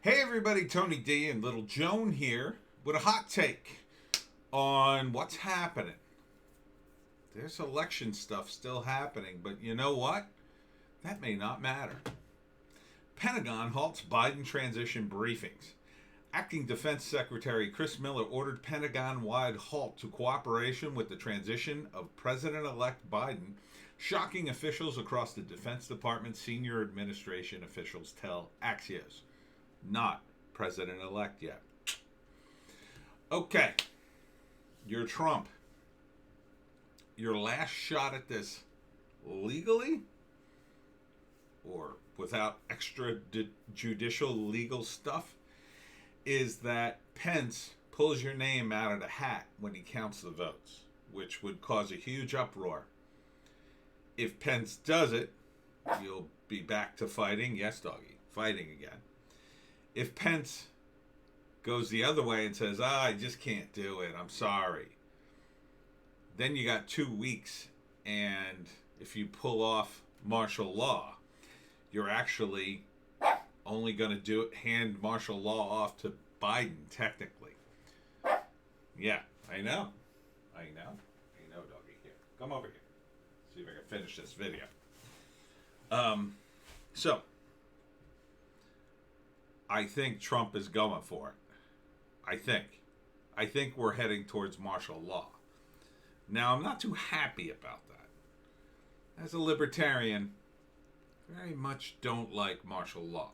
Hey everybody, Tony D and Little Joan here with a hot take on what's happening. There's election stuff still happening, but you know what? That may not matter. Pentagon halts Biden transition briefings. Acting Defense Secretary Chris Miller ordered Pentagon-wide halt to cooperation with the transition of President-elect Biden, shocking officials across the Defense Department. Senior administration officials tell Axios. Not president-elect yet. Okay, you're Trump. Your last shot at this legally or without extrajudicial legal stuff is that Pence pulls your name out of the hat when he counts the votes, which would cause a huge uproar. If Pence does it, you'll be back to fighting. Yes, doggy, fighting again. If Pence goes the other way and says, I just can't do it, I'm sorry, then you got 2 weeks, and if you pull off martial law, you're actually only going to hand martial law off to Biden, technically. Yeah, I know, doggy. Here, come over here. See if I can finish this video. So, I think Trump is going for it. I think we're heading towards martial law. Now, I'm not too happy about that. As a libertarian, very much don't like martial law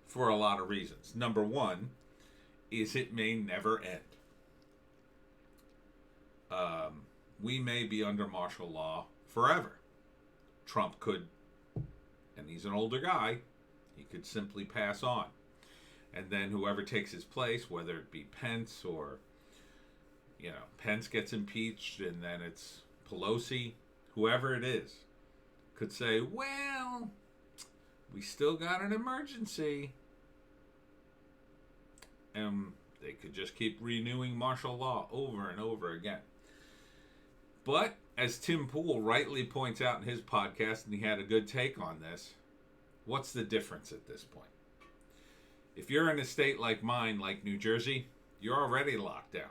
for a lot of reasons. Number one is it may never end. We may be under martial law forever. Trump could, and he's an older guy, he could simply pass on. And then whoever takes his place, whether it be Pence or, Pence gets impeached and then it's Pelosi, whoever it is, could say, well, we still got an emergency. And they could just keep renewing martial law over and over again. But, as Tim Pool rightly points out in his podcast, and he had a good take on this, what's the difference at this point? If you're in a state like mine, like New Jersey, you're already locked down.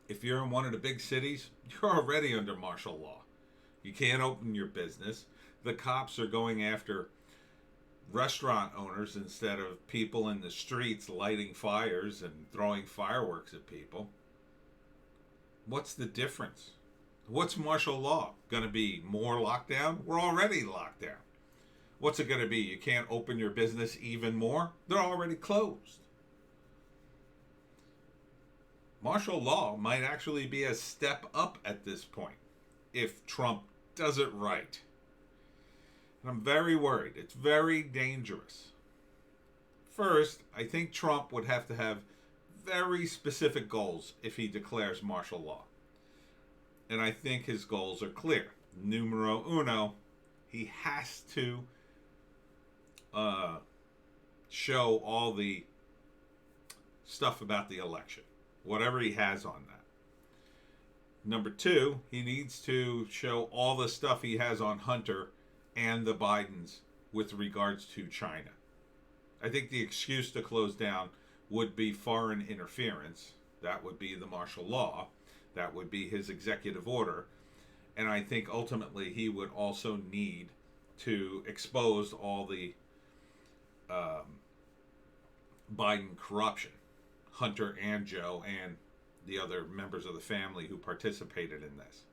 If you're in one of the big cities, you're already under martial law. You can't open your business. The cops are going after restaurant owners instead of people in the streets lighting fires and throwing fireworks at people. What's the difference? What's martial law? Going to be more lockdown? We're already locked down. What's it going to be? You can't open your business even more? They're already closed. Martial law might actually be a step up at this point if Trump does it right. And I'm very worried. It's very dangerous. First, I think Trump would have to have very specific goals if he declares martial law. And I think his goals are clear. Numero uno, he has to show all the stuff about the election, whatever he has on that. Number two, he needs to show all the stuff he has on Hunter and the Bidens with regards to China. I think the excuse to close down would be foreign interference. That would be the martial law. That would be his executive order. And I think ultimately he would also need to expose all the Biden corruption, Hunter and Joe and the other members of the family who participated in this.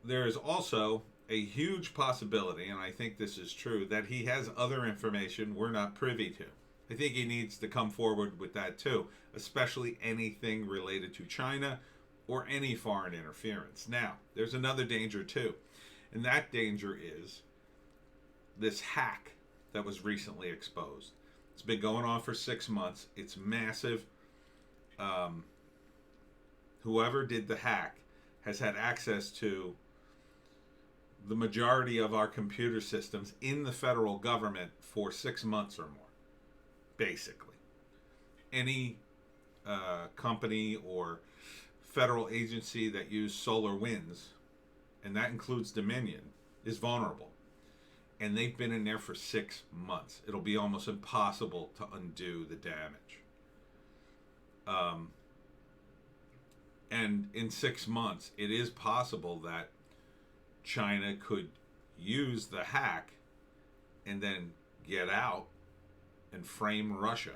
There is also a huge possibility, and I think this is true, that he has other information we're not privy to. I think he needs to come forward with that too, especially anything related to China or any foreign interference. Now, there's another danger too, and that danger is this hack that was recently exposed. It's been going on for 6 months. It's massive. Whoever did the hack has had access to the majority of our computer systems in the federal government for 6 months or more, basically. Any company or federal agency that use solar winds, and that includes Dominion, is vulnerable. And they've been in there for 6 months. It'll be almost impossible to undo the damage. And in 6 months, it is possible that China could use the hack and then get out and frame Russia.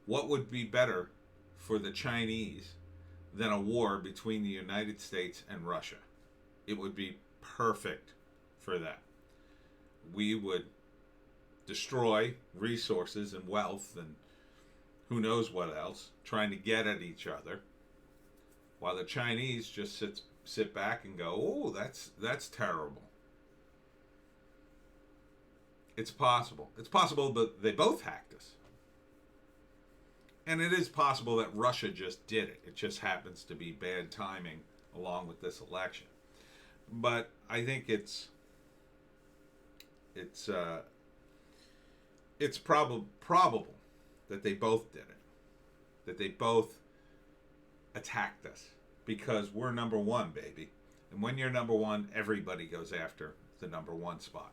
What would be better for the Chinese than a war between the United States and Russia? It would be perfect for that. We would destroy resources and wealth and who knows what else, trying to get at each other, while the Chinese just sit back and go, "Oh, that's terrible." It's possible. It's possible that they both hacked us. And it is possible that Russia just did it. It just happens to be bad timing along with this election. But I think it's probable that they both did it. That they both attacked us. Because we're number one, baby. And when you're number one, everybody goes after the number one spot.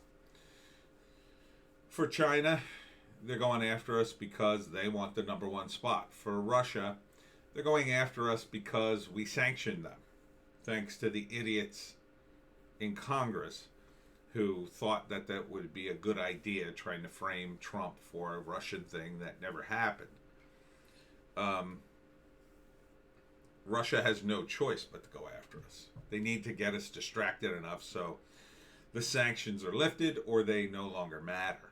For China, they're going after us because they want the number one spot. For Russia, they're going after us because we sanctioned them, thanks to the idiots in Congress who thought that that would be a good idea, trying to frame Trump for a Russian thing that never happened. Russia has no choice but to go after us. They need to get us distracted enough so the sanctions are lifted or they no longer matter.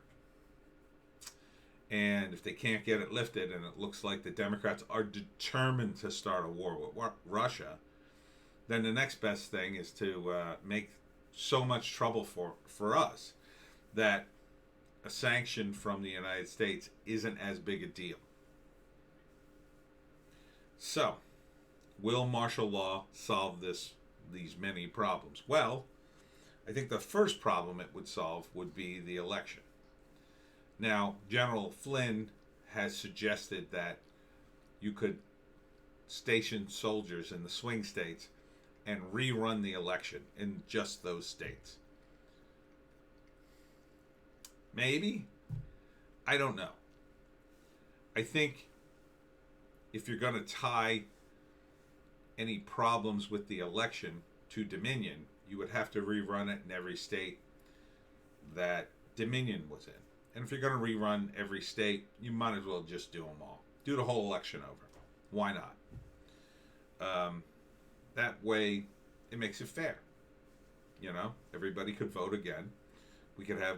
And if they can't get it lifted, and it looks like the Democrats are determined to start a war with Russia, then the next best thing is to make so much trouble for us that a sanction from the United States isn't as big a deal. So, will martial law solve these many problems? Well, I think the first problem it would solve would be the election. Now, General Flynn has suggested that you could station soldiers in the swing states and rerun the election in just those states. Maybe? I don't know. I think if you're going to tie any problems with the election to Dominion, you would have to rerun it in every state that Dominion was in. And if you're going to rerun every state, you might as well just do them all. Do the whole election over. Why not? That way, it makes it fair. You know, everybody could vote again. We could have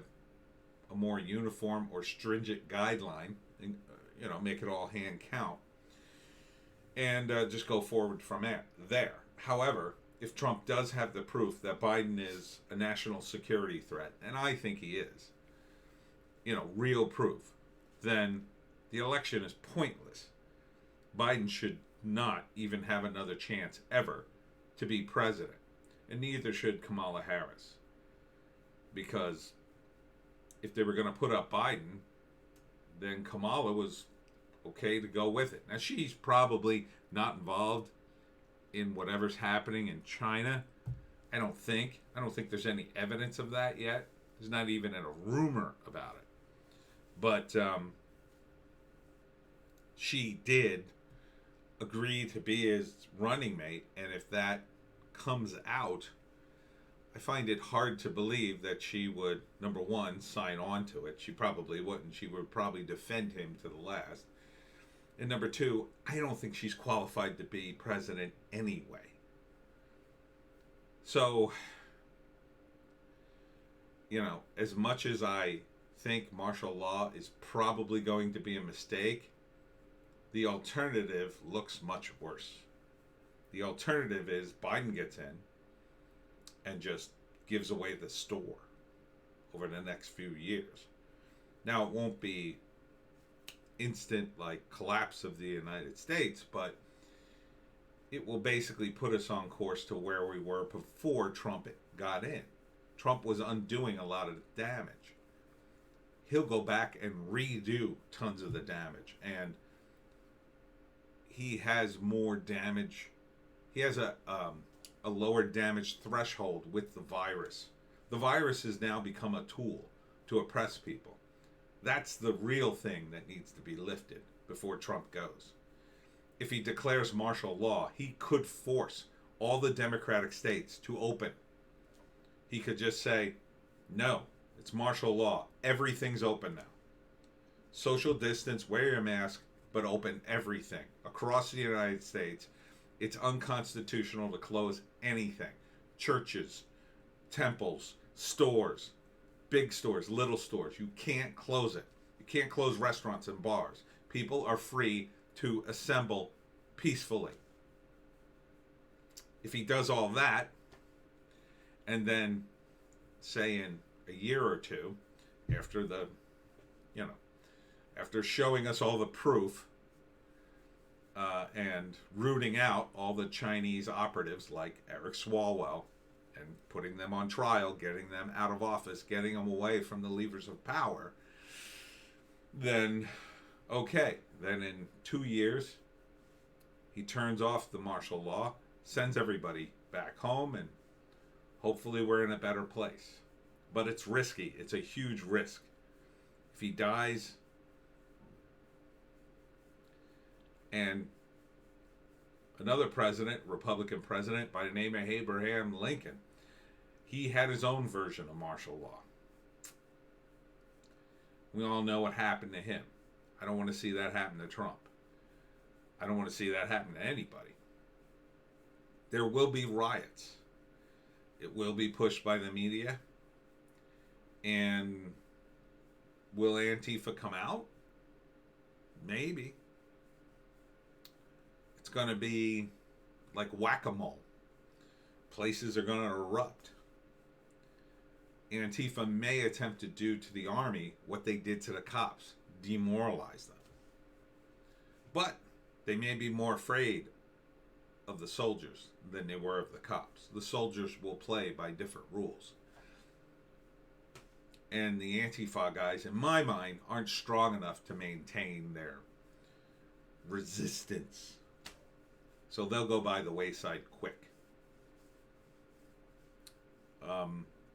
a more uniform or stringent guideline, and make it all hand count, and just go forward from there. However, if Trump does have the proof that Biden is a national security threat, and I think he is, real proof, then the election is pointless. Biden should not even have another chance ever to be president. And neither should Kamala Harris. Because if they were going to put up Biden, then Kamala was okay to go with it. Now, she's probably not involved in whatever's happening in China. I don't think there's any evidence of that yet. There's not even a rumor about it. But she did agree to be his running mate, and if that comes out, I find it hard to believe that she would, number one, sign on to it. She probably wouldn't. She would probably defend him to the last. And number two, I don't think she's qualified to be president anyway. So, as much as I think martial law is probably going to be a mistake, the alternative looks much worse. The alternative is Biden gets in and just gives away the store over the next few years. Now, it won't be instant collapse of the United States, but it will basically put us on course to where we were before Trump got in. Trump was undoing a lot of the damage. He'll go back and redo tons of the damage, and he has more damage. He has a lower damage threshold with the virus. The virus has now become a tool to oppress people. That's the real thing that needs to be lifted before Trump goes. If he declares martial law, he could force all the Democratic states to open. He could just say, no, it's martial law. Everything's open now. Social distance, wear your mask, but open everything. Across the United States, it's unconstitutional to close anything. Churches, temples, stores, big stores, little stores. You can't close it. You can't close restaurants and bars. People are free to assemble peacefully. If he does all that, and then say in a year or two, after the, after showing us all the proof and rooting out all the Chinese operatives like Eric Swalwell and putting them on trial, getting them out of office, getting them away from the levers of power, then okay, then in 2 years, he turns off the martial law, sends everybody back home, and hopefully we're in a better place. But it's risky. It's a huge risk. If he dies, and another president, Republican president by the name of Abraham Lincoln, he had his own version of martial law. We all know what happened to him. I don't want to see that happen to Trump. I don't want to see that happen to anybody. There will be riots. It will be pushed by the media. And will Antifa come out? Maybe. It's going to be like whack-a-mole. Places are going to erupt. Antifa may attempt to do to the army what they did to the cops, demoralize them. But they may be more afraid of the soldiers than they were of the cops. The soldiers will play by different rules. And the Antifa guys, in my mind, aren't strong enough to maintain their resistance. So they'll go by the wayside quick.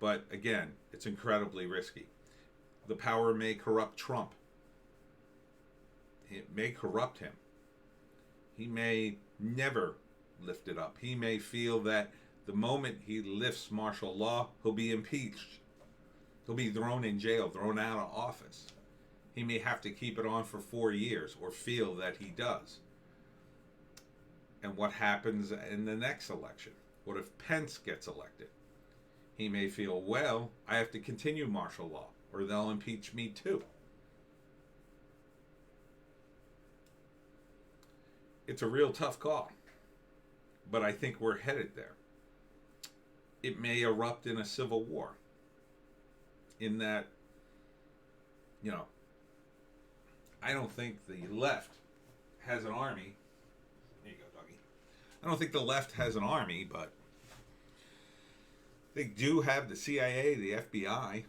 But again, it's incredibly risky. The power may corrupt Trump. It may corrupt him. He may never lift it up. He may feel that the moment he lifts martial law, he'll be impeached. He'll be thrown in jail, thrown out of office. He may have to keep it on for 4 years, or feel that he does. And what happens in the next election? What if Pence gets elected? He may feel, well, I have to continue martial law, or they'll impeach me too. It's a real tough call, but I think we're headed there. It may erupt in a civil war, in that, I don't think the left has an army. There you go, doggy. I don't think the left has an army, but they do have the CIA, the FBI.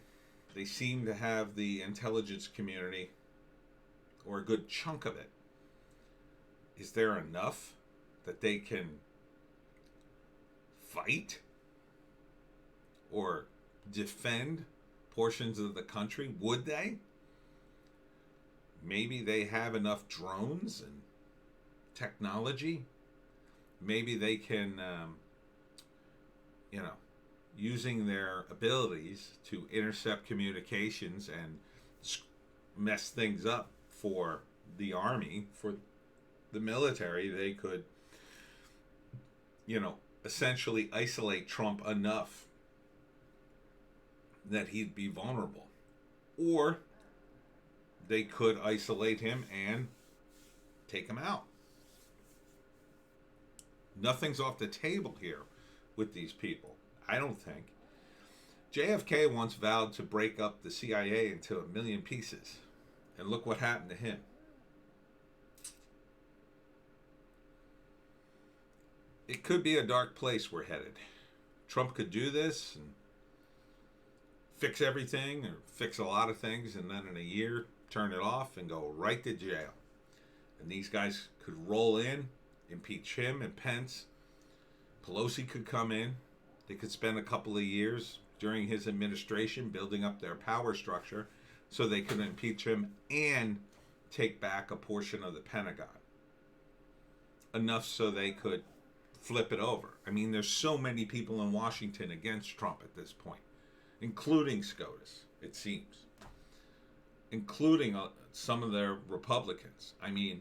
They seem to have the intelligence community, or a good chunk of it. Is there enough that they can fight or defend portions of the country? Would they? Maybe they have enough drones and technology. Maybe they can, using their abilities to intercept communications and mess things up for the army, for the military, they could, essentially isolate Trump enough that he'd be vulnerable. Or they could isolate him and take him out. Nothing's off the table here with these people, I don't think. JFK once vowed to break up the CIA into 1 million pieces. And look what happened to him. It could be a dark place we're headed. Trump could do this and fix everything, or fix a lot of things, and then in a year turn it off and go right to jail. And these guys could roll in, impeach him and Pence. Pelosi could come in. They could spend a couple of years during his administration, building up their power structure so they could impeach him and take back a portion of the Pentagon. Enough so they could flip it over. I mean, there's so many people in Washington against Trump at this point, including SCOTUS, it seems, including some of their Republicans. I mean,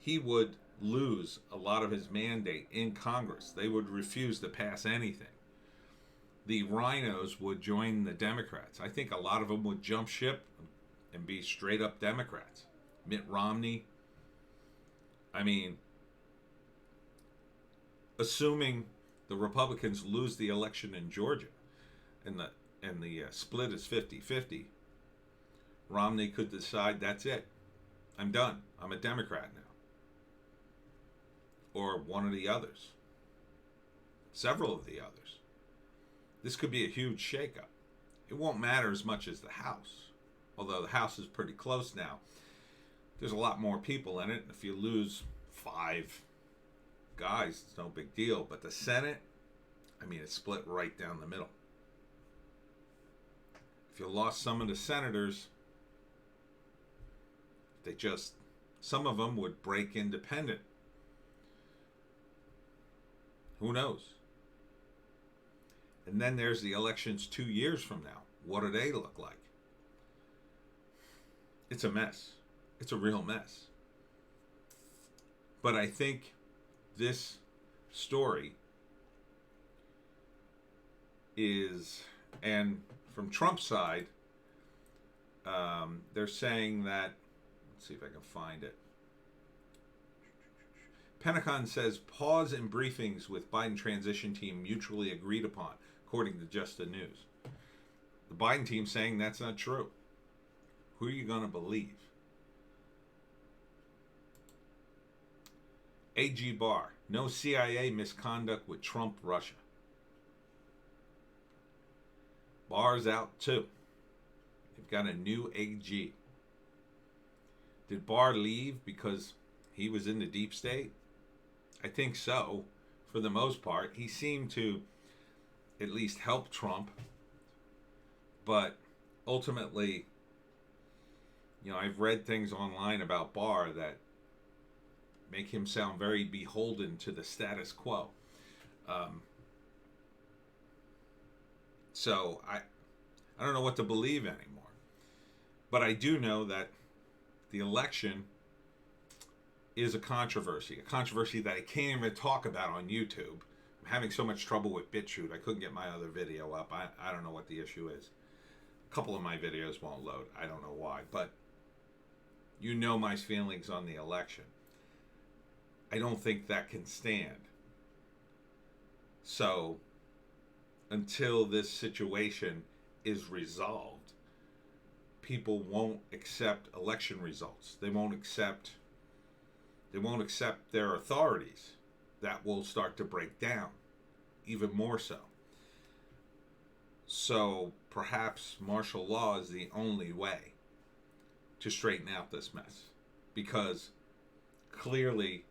he would lose a lot of his mandate in Congress. They would refuse to pass anything. The rhinos would join the Democrats. I think a lot of them would jump ship and be straight up Democrats. Mitt Romney. I mean, assuming the Republicans lose the election in Georgia and the split is 50-50, Romney could decide, that's it. I'm done. I'm a Democrat now. Or one of the others. Several of the others. This could be a huge shakeup. It won't matter as much as the House. Although the House is pretty close now. There's a lot more people in it. If you lose 5 guys, it's no big deal. But the Senate, I mean, it's split right down the middle. If you lost some of the senators, some of them would break independent. Who knows? And then there's the elections 2 years from now. What do they look like? It's a mess. It's a real mess. But I think this story is, and from Trump's side, they're saying that, let's see if I can find it. Pentagon says pause in briefings with Biden transition team mutually agreed upon, according to Just the News. The Biden team saying that's not true. Who are you going to believe? AG Barr, no CIA misconduct with Trump, Russia. Barr's out too. They've got a new AG. Did Barr leave because he was in the deep state? I think so, for the most part. He seemed to at least help Trump. But ultimately, I've read things online about Barr that make him sound very beholden to the status quo. So I don't know what to believe anymore. But I do know that the election is a controversy that I can't even talk about on YouTube. I'm having so much trouble with BitChute. I couldn't get my other video up. I don't know what the issue is. A couple of my videos won't load. I don't know why. But you know my feelings on the election. I don't think that can stand. So, until this situation is resolved, people won't accept election results. They won't accept their authorities. That will start to break down, even more so. So perhaps martial law is the only way to straighten out this mess, because clearly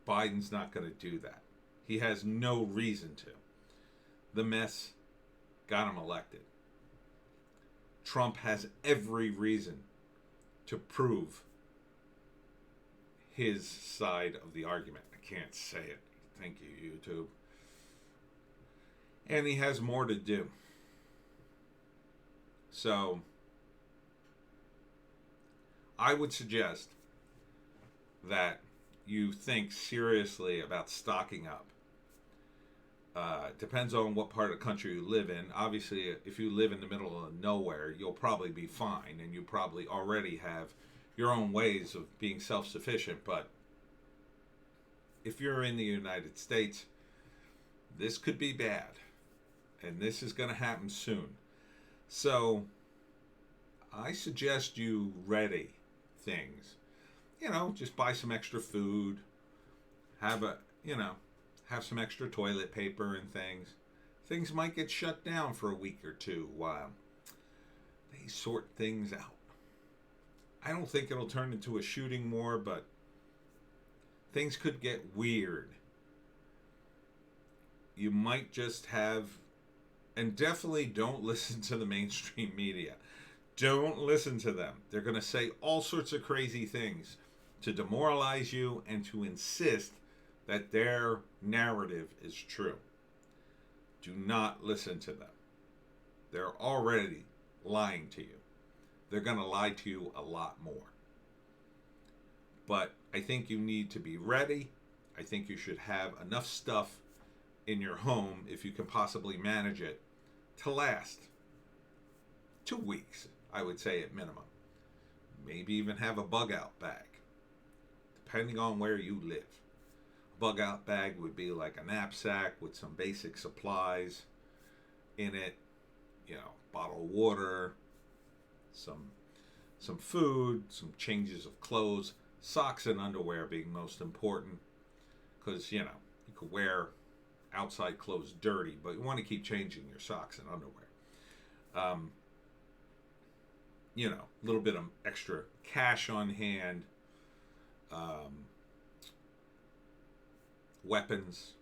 Biden's not going to do that. He has no reason to. The mess got him elected. Trump has every reason to prove his side of the argument. I can't say it. Thank you, YouTube. And he has more to do. So, I would suggest that you think seriously about stocking up. Depends on what part of the country you live in. Obviously, if you live in the middle of nowhere, you'll probably be fine, and you probably already have your own ways of being self-sufficient. But if you're in the United States, this could be bad, and this is going to happen soon. So I suggest you ready things. Just buy some extra food, have some extra toilet paper and things. Things might get shut down for a week or two while they sort things out. I don't think it'll turn into a shooting war, but things could get weird. You might just have And definitely don't listen to the mainstream media. Don't listen to them. They're going to say all sorts of crazy things to demoralize you and to insist that their narrative is true. Do not listen to them. They're already lying to you. They're going to lie to you a lot more. But I think you need to be ready. I think you should have enough stuff in your home, if you can possibly manage it, to last 2 weeks, I would say at minimum. Maybe even have a bug out bag, depending on where you live. A bug out bag would be like a knapsack with some basic supplies in it, bottle of water, some food, some changes of clothes, socks and underwear being most important, because you could wear outside clothes dirty, but you want to keep changing your socks and underwear. A little bit of extra cash on hand, weapons,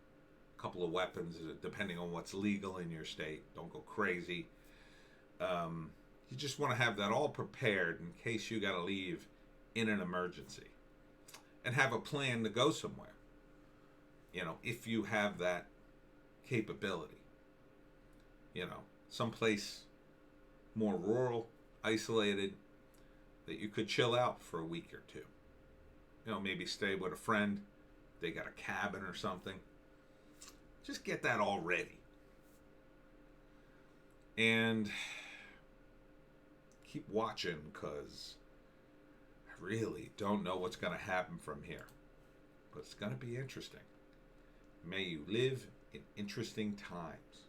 a couple of weapons, depending on what's legal in your state. Don't go crazy. You just want to have that all prepared in case you got to leave in an emergency, and have a plan to go somewhere. If you have that capability, someplace more rural, isolated, that you could chill out for a week or two. Maybe stay with a friend. They got a cabin or something. Just get that all ready. And keep watching, because I really don't know what's going to happen from here. But it's going to be interesting. May you live in interesting times.